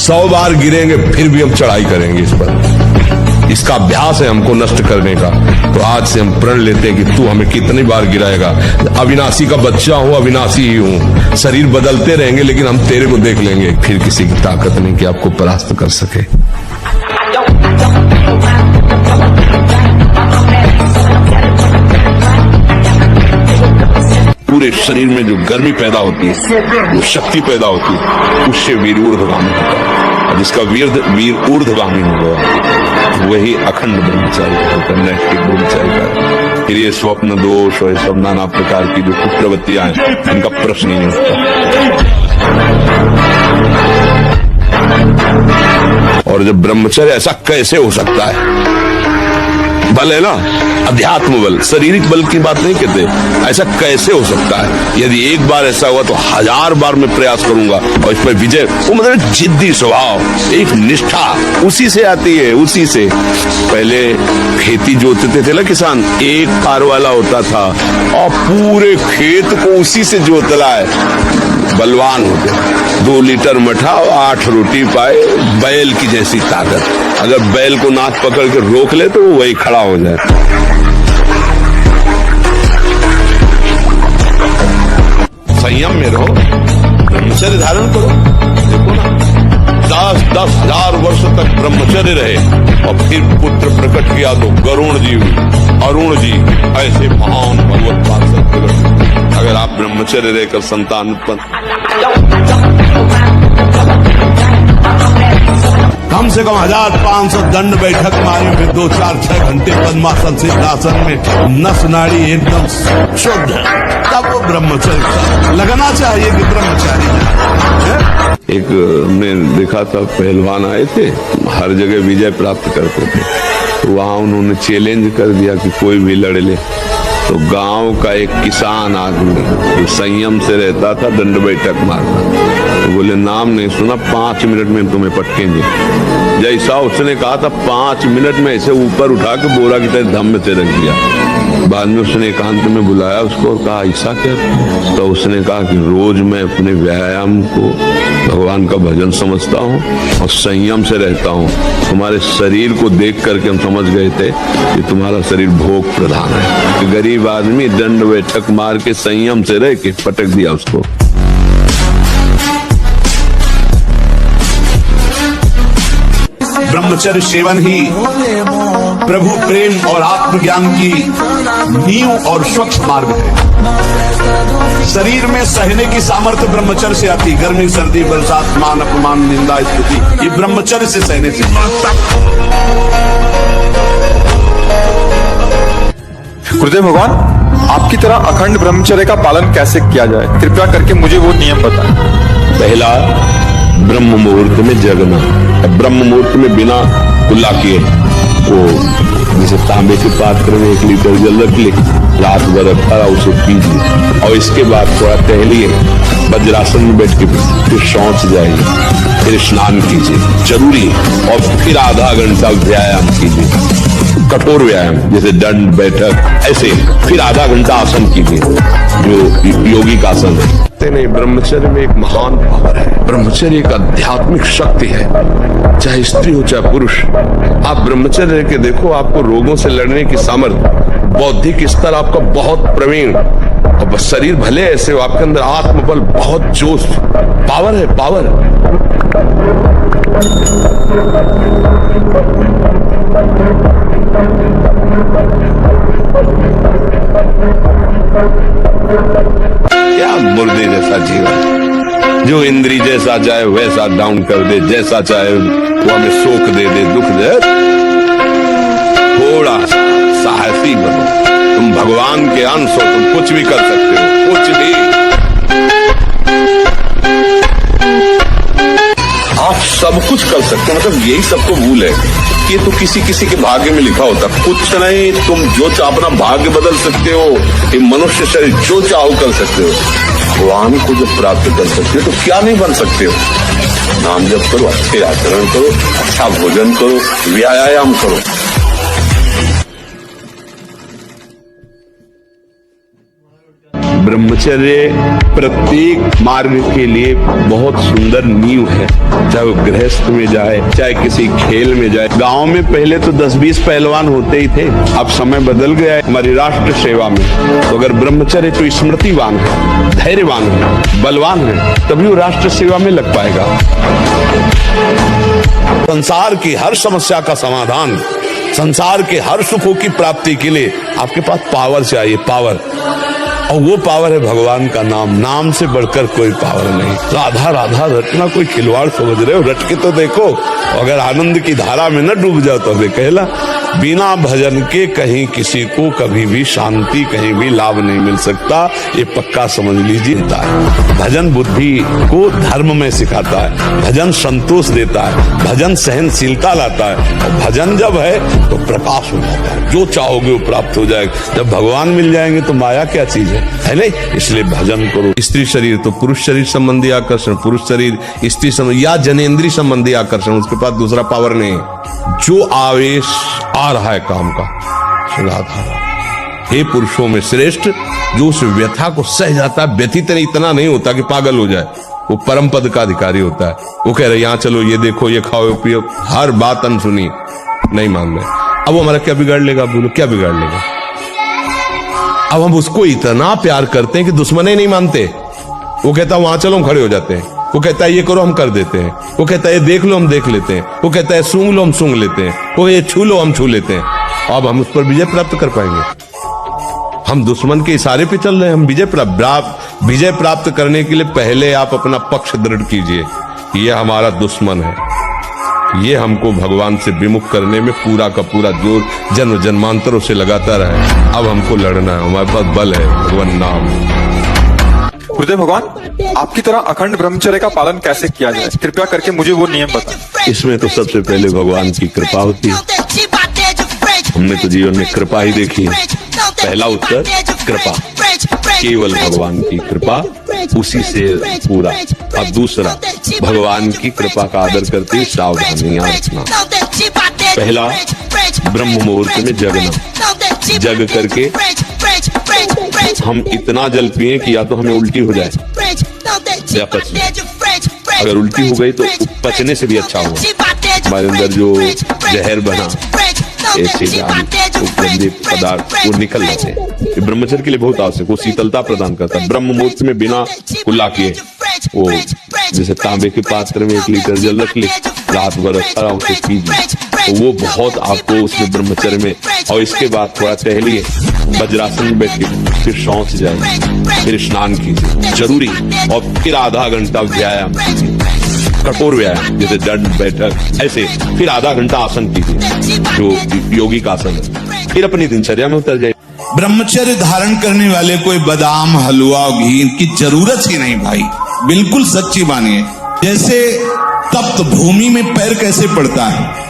100 बार गिरेंगे फिर भी हम चढ़ाई करेंगे इस पर। इसका अभ्यास है हमको नष्ट करने का। तो आज से हम प्रण लेते हैं कि तू हमें कितनी बार गिराएगा। अविनाशी का बच्चा हूं, अविनाशी ही हूं। शरीर बदलते रहेंगे लेकिन हम तेरे को देख लेंगे। फिर किसी की ताकत नहीं कि आपको परास्त कर सके। पूरे शरीर में जो गर्मी पैदा होती है, जो शक्ति पैदा होती है, उससे वीर ऊर्ध्वगामी होता है। और जिसका वीर ऊर्ध्वगामी हो गया वही अखंड ब्रह्मचारी होता है, नैष्ठिक ब्रह्मचारी का। फिर ये स्वप्न दोष और सब नाना प्रकार की जो कुप्रवृत्तियां हैं, इनका प्रश्न ही नहीं उठता। और जब ब्रह्मचर्य ऐसा कैसे हो सकता है? बल है ना, अध्यात्म बल, शारीरिक बल की बात नहीं कहते। ऐसा कैसे हो सकता है? यदि एक बार ऐसा हुआ तो 1000 बार मैं प्रयास करूंगा और इस पर विजय। वो मतलब जिद्दी स्वभाव, एक निष्ठा उसी से आती है, उसी से। पहले खेती जोतते थे ना किसान, एक कार वाला होता था और पूरे खेत को उसी से जोतला है। बलवान होते, 2 लीटर मठा और 8 रोटी पाए, बैल की जैसी ताकत। अगर बैल को नाक पकड़ के रोक ले तो वो वही खड़ा हो जाए। संयम में रहो, ब्रह्मचर्य धारण करो। देखो ना, 10-10 हजार वर्ष तक ब्रह्मचर्य रहे और फिर पुत्र प्रकट किया तो गरुण जी, अरुण जी, ऐसे महान भगवत पार्षद। अगर आप ब्रह्मचर्य रहकर संतान उत्पन्न, कम से कम 1500 दंड बैठक मारे, फिर 2-4-6 घंटे पद्मासन सिद्धासन में नस नाड़ी एकदम शुद्ध, तब वो ब्रह्मचर्य लगना चाहिए कि ब्रह्मचारी है। एक हमने देखा था, पहलवान आए थे, हर जगह विजय प्राप्त करते थे। तो वहां उन्होंने चैलेंज कर दिया कि कोई भी लड़ ले। तो गांव का एक किसान आदमी जो संयम से रहता था, दंड बैठक मारता, तो बोले नाम नहीं सुना, 5 मिनट में तुम्हें पटकेंगे। जैसा उसने कहा था, 5 मिनट में ऐसे ऊपर उठा के बोरा की तरह धम्म से रख दिया। बाद में उसने एकांत में बुलाया उसको और कहा ऐसा क्या? तो उसने कहा कि रोज मैं अपने व्यायाम को भगवान का भजन समझता हूँ और संयम से रहता हूँ। तुम्हारे शरीर को देख करके हम समझ गए थे कि तुम्हारा शरीर भोग प्रधान है। कि गरीब आदमी दंड बैठक मार के संयम से रह के पटक दिया उसको। ब्रह्मचर्य सेवन ही प्रभु प्रेम और आत्मज्ञान की नींव और स्वच्छ मार्ग है। शरीर में सहने की सामर्थ्य ब्रह्मचर्य से आती। गर्मी, सर्दी, बरसात, मान अपमान, निंदा, स्तुति, ये ब्रह्मचर्य से सहने से। गुरुदेव भगवान, आपकी तरह अखंड ब्रह्मचर्य का पालन कैसे किया जाए? कृपया करके मुझे वो नियम बताएं। पहला, ब्रह्म मुहूर्त में जगना। ब्रह्म मुहूर्त में बिना कुल्ला किए वो जैसे तांबे के पात्र में 1 लीटर जल रख ले, रात भर भरा उसे पीजिए और इसके बाद थोड़ा टहलिए, वज्रासन में बैठ के फिर शौच जाइए, फिर स्नान कीजिए, जरूरी। और फिर आधा घंटा व्यायाम कीजिए, कठोर व्यायाम जैसे दंड बैठक, ऐसे फिर आधा घंटा आसन कीजिए जो योगी का आसन है। नहीं, ब्रह्मचर्य में एक महान पावर है। ब्रह्मचर्य एक आध्यात्मिक शक्ति है, चाहे स्त्री हो चाहे पुरुष। आप ब्रह्मचर्य के देखो, आपको रोगों से लड़ने की सामर्थ्य, बौद्धिक स्तर आपका बहुत प्रवीण, और शरीर भले ऐसे हो, आपके अंदर आत्मबल, बहुत जोश, पावर है, पावर। क्या मुर्दे जैसा जीवन, जो इंद्री जैसा चाहे वैसा डाउन कर दे, जैसा चाहे वो हमें सोख दे, दुख दे। थोड़ा साहसी बनो, तुम भगवान के अंश हो, तुम कुछ भी कर सकते हो, कुछ भी। आप सब कुछ कर सकते हो, मतलब यही सबको भूल है कि ये तो किसी के भाग्य में लिखा होता। कुछ नहीं, तुम जो चाहो अपना भाग्य बदल सकते हो। ये मनुष्य शरीर जो चाहो कर सकते हो। भगवान को जब प्राप्त कर सकते हो तो क्या नहीं बन सकते हो। नाम जप करो, अच्छे आचरण करो, अच्छा भोजन करो, व्यायाम करो। ब्रह्मचर्य प्रत्येक मार्ग के लिए बहुत सुंदर नींव है, चाहे वो गृहस्थ में जाए चाहे किसी खेल में जाए। गांव में पहले तो 10-20 पहलवान होते ही थे, अब समय बदल गया है हमारी राष्ट्र सेवा में। तो अगर ब्रह्मचर्य तो स्मृतिवान है, धैर्यवान है, बलवान है, तभी वो राष्ट्र सेवा में लग पाएगा। संसार की हर समस्या का समाधान, संसार के हर सुखों की प्राप्ति के लिए आपके पास पावर चाहिए, पावर। और वो पावर है भगवान का नाम। नाम से बढ़कर कोई पावर नहीं। राधा राधा रटना कोई खिलवाड़ समझ रहे हो? रट के तो देखो, अगर आनंद की धारा में न डूब जाओ तो वे कहला बिना भजन के कहीं किसी को कभी भी शांति, कहीं भी लाभ नहीं मिल सकता। ये पक्का समझ लीजिए। भजन बुद्धि को धर्म में सिखाता है, भजन संतोष देता है, भजन सहनशीलता लाता है। और भजन जब है तो प्रकाश हो जाता है, जो चाहोगे वो प्राप्त हो जाएगा। जब भगवान मिल जाएंगे तो माया क्या चीज है नहीं? इसलिए भजन करो। स्त्री शरीर तो पुरुष शरीर संबंधी आकर्षण, पुरुष शरीर स्त्री संबंधी या जनेंद्रीय संबंधी आकर्षण, उसके पास दूसरा पावर नहीं है। जो आवेश आ रहा है काम का, राधा हे पुरुषों में श्रेष्ठ, जो उस व्यथा को सह जाता है, व्यथित इतना नहीं होता कि पागल हो जाए, वो परम पद का अधिकारी होता है। वो कह रहे यहाँ चलो, ये देखो, ये खाओ, पियो, हर बात अनसुनी नहीं मान रहे। अब वो हमारा क्या बिगाड़ लेगा? बोलो क्या बिगाड़ लेगा? अब हम उसको इतना प्यार करते हैं कि दुश्मन ही नहीं मानते। वो कहता है वहां चलो, हम खड़े हो जाते हैं। वो कहता है ये करो, हम कर देते हैं। वो कहता है ये देख लो, हम देख लेते हैं। वो कहता है सूंघ लो, हम सूंघ लेते हैं। वो ये छू लो, हम छू लेते हैं। अब हम उस पर विजय प्राप्त कर पाएंगे? हम दुश्मन के इशारे पे चल रहे हैं। हम विजय प्राप्त करने के लिए पहले आप अपना पक्ष दृढ़ कीजिए। ये हमारा दुश्मन है, ये हमको भगवान से विमुख करने में पूरा का पूरा जोर जन्म जन्मांतरों से लगाता रहे। अब हमको लड़ना है, हमारे पास बल है, भगवान नाम। गुरुदेव भगवान, आपकी तरह अखंड ब्रह्मचर्य का पालन कैसे किया जाए? कृपया करके मुझे वो नियम बताएं। इसमें तो सबसे पहले भगवान की कृपा होती है। हमने तो जीवन में कृपा ही देखी है। पहला उत्तर कृपा, केवल भगवान की कृपा, उसी से पूरा। अब दूसरा, भगवान की कृपा का आदर करते सावधानियां रखना। पहला, ब्रह्म मुहूर्त में जगना, जग करके हम इतना जल पिए कि या तो हमें उल्टी हो जाए या पचने। अगर उल्टी हो गई तो पचने से भी अच्छा होगा। हमारे अंदर जो जहर बना, ऐसे गंदे पदार्थ वो निकल जाते हैं। ये ब्रह्मचर्य के लिए बहुत आवश्यक, वो शीतलता प्रदान करता है। ब्रह्म मुहूर्त में बिना कुल्ला किए, वो जैसे तांबे के पात्र में 1 लीटर जल रख ले, रात भर आराम से पीजिए, तो वो बहुत आपको उसमें ब्रह्मचर्य में। और इसके बाद थोड़ा टहलिए, वज्रासन में बैठिए, फिर शौच जाइए, फिर स्नान कीजिए जरूरी, और फिर आधा घंटा व्यायाम कीजिए, कठोर व्यायाम जैसे दंड बैठक, ऐसे फिर आधा घंटा आसन कीजिए जो योगी का आसन है, फिर अपनी दिनचर्या में उतर जाइए। ब्रह्मचर्य धारण करने वाले कोई बादाम, हलवा, घी की जरूरत ही नहीं भाई, बिल्कुल सच्ची मानिए। जैसे तप्त भूमि में पैर कैसे पड़ता है,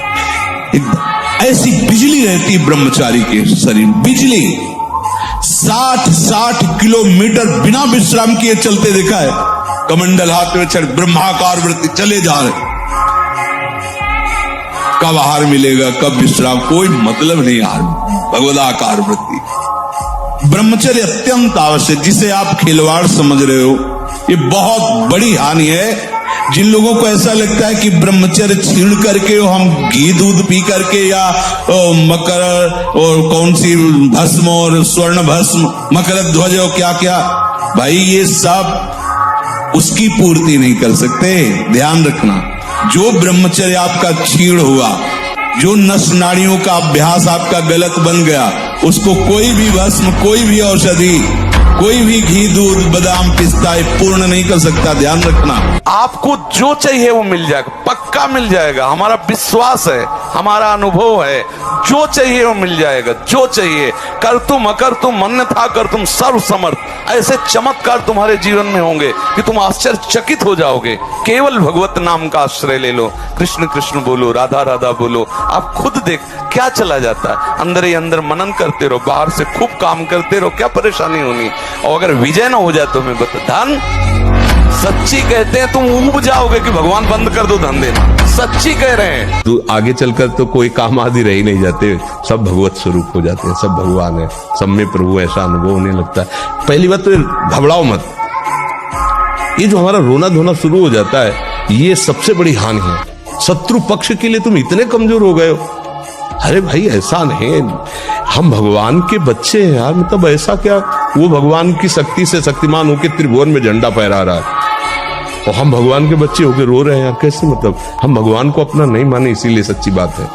ऐसी बिजली रहती ब्रह्मचारी के शरीर। बिजली 60 किलोमीटर बिना विश्राम किए चलते देखा है। कमंडल हाथ में चढ़ ब्रह्माकार वृत्ति चले जा रहे, कब आहार मिलेगा, कब विश्राम, कोई मतलब नहीं। आहार भगवदाकार वृत्ति, ब्रह्मचर्य अत्यंत आवश्यक। जिसे आप खिलवाड़ समझ रहे हो, ये बहुत बड़ी हानि है। जिन लोगों को ऐसा लगता है कि ब्रह्मचर्य छीण करके हम घी दूध पी करके या मकर और कौन सी भस्म और स्वर्ण भस्म, मकर ध्वज और क्या क्या, भाई ये सब उसकी पूर्ति नहीं कर सकते। ध्यान रखना, जो ब्रह्मचर्य आपका क्षीण हुआ, जो नस नाड़ियों का अभ्यास आपका गलत बन गया, उसको कोई भी भस्म, कोई भी औषधि, कोई भी घी दूध बादाम पिस्ता पूर्ण नहीं कर सकता। ध्यान रखना, आपको जो चाहिए वो मिल जाएगा, पक्का मिल जाएगा। हमारा विश्वास है, हमारा अनुभव है, जो चाहिए वो मिल जाएगा। जो चाहिए, कर तुम अकर तुम मन था कर तुम सर्व समर्थ, ऐसे चमत्कार तुम्हारे जीवन में होंगे कि तुम आश्चर्यचकित हो जाओगे। केवल भगवत नाम का आश्रय ले लो, कृष्ण कृष्ण बोलो, राधा राधा बोलो, आप खुद देख क्या चला जाता है। अंदर ही अंदर मनन करते रहो, बाहर से खूब काम करते रहो, क्या परेशानी होनी। और अगर विजय ना हो जाए तो मैं बता, धन सच्ची कहते हैं तुम ऊब जाओगे कि भगवान बंद कर दो धंधे, सच्ची कह रहे हैं। तो आगे चलकर तो कोई काम आदि रह ही नहीं जाते, सब भगवत स्वरूप हो जाते हैं, सब भगवान है, सब में प्रभु ऐसा अनुभव होने लगता है। पहली बात तो घबराओ मत, ये जो हमारा रोना धोना शुरू हो जाता है ये सबसे बड़ी हानि है। शत्रु पक्ष के लिए तुम इतने कमजोर हो गए हो। अरे भाई ऐसा नहीं, हम भगवान के बच्चे हैं यार, मतलब ऐसा क्या, वो भगवान की शक्ति से शक्तिमान होकर त्रिभुवन में झंडा फहरा रहा है और हम भगवान के बच्चे होकर रो रहे हैं यार, कैसे, मतलब हम भगवान को अपना नहीं माने। इसीलिए सच्ची बात है,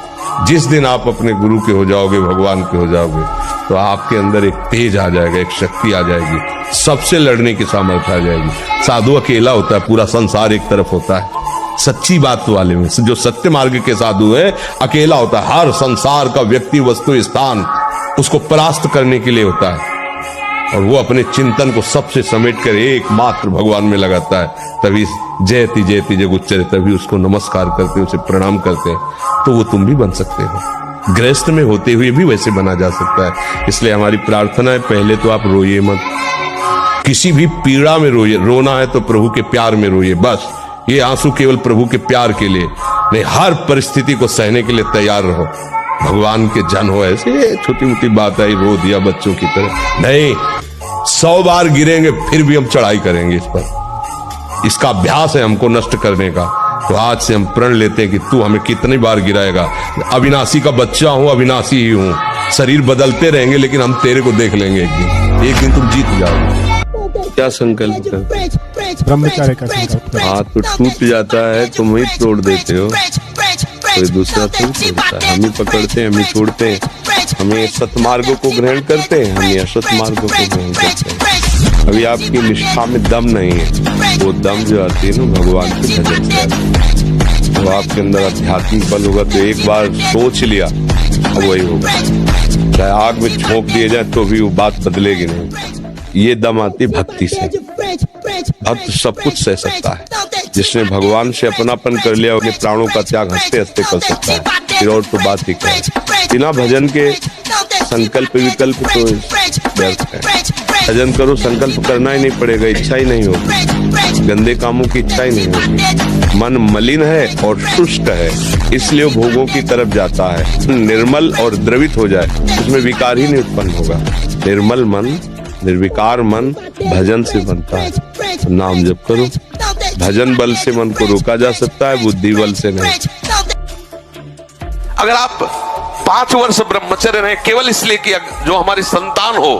जिस दिन आप अपने गुरु के हो जाओगे, भगवान के हो जाओगे, तो आपके अंदर एक तेज आ जाएगा, एक शक्ति आ जाएगी, सबसे लड़ने की सामर्थ्य आ जाएगी। साधु अकेला होता है, पूरा संसार एक तरफ होता है। सच्ची बात वाले में जो सत्य मार्ग के साधु है अकेला होता है, हर संसार का व्यक्ति वस्तु स्थान उसको परास्त करने के लिए होता है और वो अपने चिंतन को सबसे समेट कर एकमात्र भगवान में लगाता है। तभी जयति जयति जगुच्चर, तभी उसको नमस्कार करते, उसे प्रणाम करते। तो वो तुम भी बन सकते हो, गृहस्थ में होते हुए भी वैसे बना जा सकता है। इसलिए हमारी प्रार्थना है, पहले तो आप रोइए मत, किसी भी पीड़ा में रोइए, रोना है तो प्रभु के प्यार में रोइए, बस। ये आंसू केवल प्रभु के प्यार के लिए नहीं, हर परिस्थिति को सहने के लिए तैयार रहो। भगवान के जन हो, ऐसे छोटी मोटी बात आई रो दिया बच्चों की तरह नहीं, 100 बार गिरेंगे फिर भी हम चढ़ाई करेंगे इस पर। इसका अभ्यास है हमको नष्ट करने का। तो आज से हम प्रण लेते हैं कि तू हमें कितनी बार गिराएगा। अविनाशी का बच्चा हूं, अविनाशी ही हूं, शरीर बदलते रहेंगे लेकिन हम तेरे को देख लेंगे एक दिन तुम जीत जाओगे। क्या संकल्प करते? ब्रह्मचर्य का संकल्प। हाथ तो टूट जाता है, तुम ही तोड़ देते हो, कोई दूसरा थोड़ी तोड़ता है। हम ही पकड़ते हैं, हम ही छोड़ते हैं, हमें सतमार्गों को ग्रहण करते हैं, हम ये असत मार्गों को ग्रहण करते हैं। अभी आपकी निष्ठा में दम नहीं है, वो दम जो आती है ना भगवान के भजन से आती है। तो आपके अंदर आध्यात्मिक बल होगा तो एक बार सोच लिया अब वही होगा, चाहे आग में झोंक दिए जाए तो भी वो बात बदलेगी नहीं। ये दम आती भक्ति से। भक्त सब कुछ सह सकता है, जिसने भगवान से अपनापन कर लिया अपने प्राणों का त्याग हंसते हंसते कर सकता है, फिर और तो बात ही क्या है। बिना भजन के संकल्प विकल्प तो व्यर्थ है। भजन करो, संकल्प करना ही नहीं पड़ेगा, इच्छा ही नहीं होगी, गंदे कामों की इच्छा ही नहीं होगी। मन मलिन है और शुष्क है, इसलिए भोगों की तरफ जाता है। निर्मल और द्रवित हो जाए, उसमें विकार ही नहीं उत्पन्न होगा। निर्मल मन, निर्विकार मन भजन से बनता है। तो नाम जप करो, भजन बल से मन को रोका जा सकता है, बुद्धि बल से नहीं। अगर आप 5 वर्ष ब्रह्मचर्य रहे केवल इसलिए कि जो हमारी संतान हो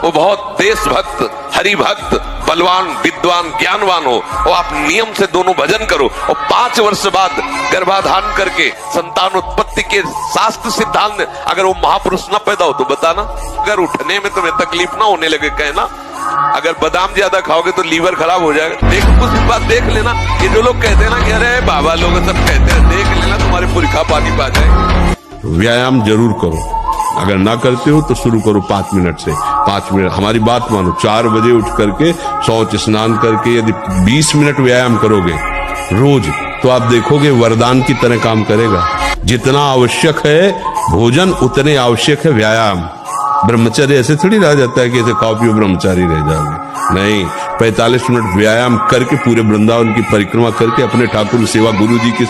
वो बहुत देशभक्त, हरिभक्त, बलवान, विद्वान, ज्ञानवान हो, और आप नियम से दोनों भजन करो, और 5 वर्ष बाद गर्भाधान करके संतान उत्पत्ति के शास्त्र सिद्धांत अगर वो महापुरुष न पैदा हो तो बताना। अगर उठने में तुम्हें तकलीफ ना होने लगे कहना, अगर बादाम ज्यादा खाओगे तो लीवर खराब हो जाएगा। देखो कुछ बात देख लेना, ये जो लोग कहते हैं ना कि अरे बाबा लोग सब कहते हैं, देख लेना तुम्हारे पुरखा पानी पा जाए। व्यायाम जरूर करो, अगर ना करते हो तो शुरू करो 5 मिनट से। 5 मिनट हमारी बात मानो, 4 बजे उठ करके शौच स्नान करके यदि 20 मिनट व्यायाम करोगे रोज, तो आप देखोगे वरदान की तरह काम करेगा। जितना आवश्यक है भोजन उतने आवश्यक है व्यायाम। ब्रह्मचर्य ऐसे थोड़ी रह जाता है कि ऐसे खाओ पियो ब्रह्मचारी रह जाओगे, नहीं। 45 मिनट व्यायाम करके पूरे वृंदावन की परिक्रमा करके अपने ठाकुर की सेवा, गुरु जी की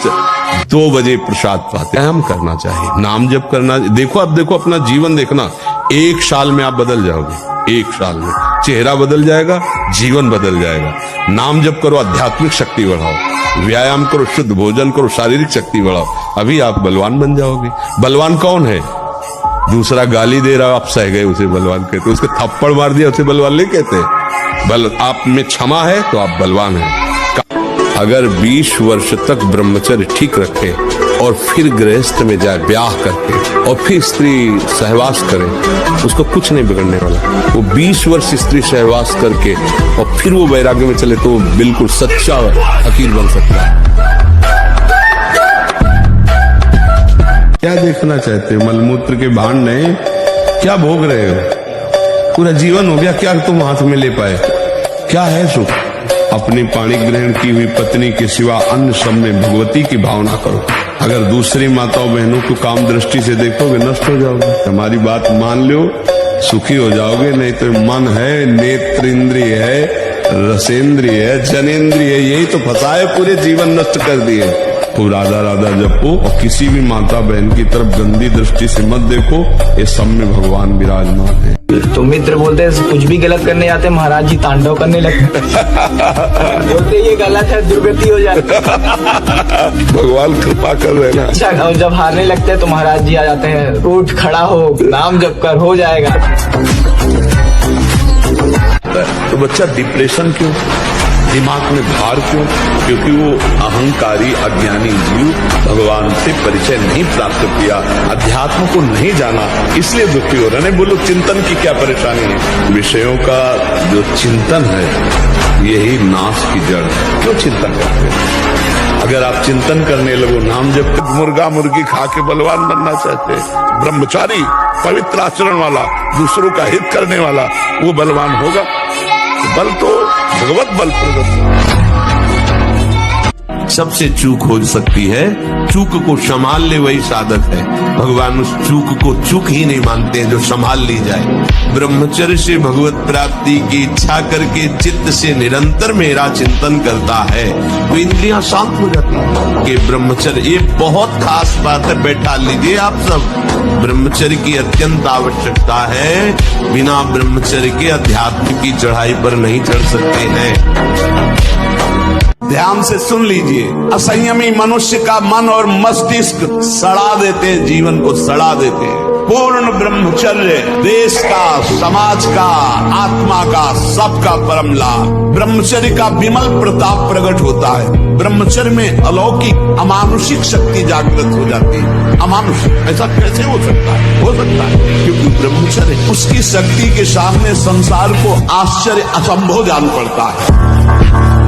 2 बजे प्रसाद पाते हैं। हम करना चाहिए, नाम जप करना। देखो आप देखो अपना जीवन देखना, 1 साल में आप बदल जाओगे, 1 साल में चेहरा बदल जाएगा, जीवन बदल जाएगा। नाम जप करो, आध्यात्मिक शक्ति बढ़ाओ, व्यायाम करो, शुद्ध भोजन करो, शारीरिक शक्ति बढ़ाओ, अभी आप बलवान बन जाओगे। बलवान कौन है? दूसरा गाली दे रहा, आप सह गए उसे बलवान कहते, उसके थप्पड़ मार दिया उसे बलवान नहीं कहते। बल आप में क्षमा है तो आप बलवान हैं। अगर 20 वर्ष तक ब्रह्मचर्य ठीक रखे और फिर गृहस्थ में जाए ब्याह करके और फिर स्त्री सहवास करे, उसको कुछ नहीं बिगड़ने वाला। वो 20 वर्ष स्त्री सहवास करके और फिर वो वैराग्य में चले तो वो बिल्कुल सच्चा फकीर बन सकता है। क्या देखना चाहते हो? मलमूत्र के भांड नहीं, क्या भोग रहे हो? पूरा जीवन हो गया, क्या तुम हाथ में ले पाए? क्या है सुख? अपनी पाणी ग्रहण की हुई पत्नी के सिवा अन्य सब में भगवती की भावना करो। अगर दूसरी माताओं बहनों को काम दृष्टि से देखोगे नष्ट हो जाओगे। हमारी बात मान लो, सुखी हो जाओगे। नहीं तो मन है, नेत्र इंद्रिय है, रसेंद्रिय जनेन्द्रिय यही तो फंसाए, पूरे जीवन नष्ट कर दिए। खूब राधा राधा जपो और किसी भी माता बहन की तरफ गंदी दृष्टि से मत देखो, ये सब में भगवान विराजमान है। तो मित्र बोलते हैं कुछ भी गलत करने जाते हैं महाराज जी तांडव करने लगते बोलते ये गलत है, दुर्गति हो जाती है। भगवान कृपा कर रहे ना। अच्छा, और जब हारने लगते हैं तो महाराज जी आ जाते हैं, उठ खड़ा हो, नाम जप कर, हो जाएगा। तो बच्चा डिप्रेशन क्यों, दिमाग में भार क्यों? क्योंकि वो अहंकारी अज्ञानी जीव भगवान से परिचय नहीं प्राप्त किया, अध्यात्म को नहीं जाना, इसलिए दुखी हो रहे हैं। बोलो चिंतन की क्या परेशानी है? विषयों का जो चिंतन है यही नाश की जड़ है। क्यों चिंतन करते हैं? अगर आप चिंतन करने लगो, नाम जब मुर्गा मुर्गी खा के बलवान बनना चाहते, ब्रह्मचारी पवित्र आचरण वाला, दूसरों का हित करने वाला, वो बलवान होगा। बल तो भगवत बल प्रदत्त। सबसे चूक हो सकती है, चूक को संभाल ले वही साधक है। भगवान उस चूक को चूक ही नहीं मानते हैं जो संभाल ली जाए। ब्रह्मचर्य से भगवत प्राप्ति की इच्छा करके चित्त से निरंतर मेरा चिंतन करता है तो इंद्रियां शांत हो जाती है। कि ब्रह्मचर्य ये बहुत खास बात है, बैठा लीजिए आप सब। ब्रह्मचर्य की अत्यंत आवश्यकता है, बिना ब्रह्मचर्य के अध्यात्म की चढ़ाई पर नहीं चढ़ सकते हैं। ध्यान से सुन लीजिए, असंयमी मनुष्य का मन और मस्तिष्क सड़ा देते हैं, जीवन को सड़ा देते हैं। पूर्ण ब्रह्मचर्य देश का, समाज का, आत्मा का, सबका परम लाभ। ब्रह्मचर्य का विमल प्रताप प्रकट होता है। ब्रह्मचर्य में अलौकिक अमानुषिक शक्ति जागृत हो जाती है। अमानुषिक ऐसा कैसे हो सकता है? हो सकता है क्योंकि ब्रह्मचर्य, उसकी शक्ति के सामने संसार को आश्चर्य असंभव जान पड़ता है।